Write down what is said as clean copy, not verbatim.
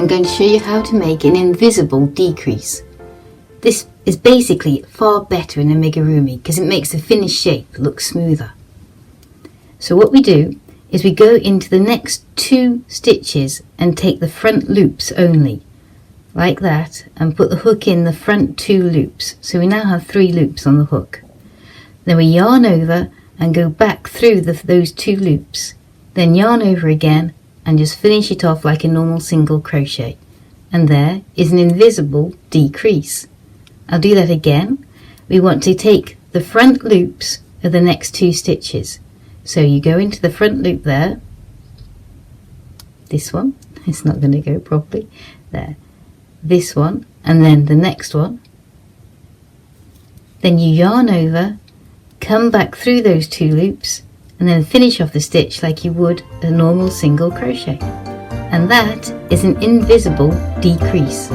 I'm going to show you how to make an invisible decrease. This is basically far better in Amigurumi because it makes the finished shape look smoother. So what we do is we go into the next 2 stitches and take the front loops only, like that, and put the hook in the front 2 loops. So we now have 3 loops on the hook. Then we yarn over and go back through those 2 loops, then yarn over again and just finish it off like a normal single crochet. And there is an invisible decrease. I'll do that again. We want to take the front loops of the next 2 stitches. So you go into the front loop there, this one, it's not going to go properly, there, this one, and then the next one. Then you yarn over, come back through those 2 loops, and then finish off the stitch like you would a normal single crochet. And that is an invisible decrease.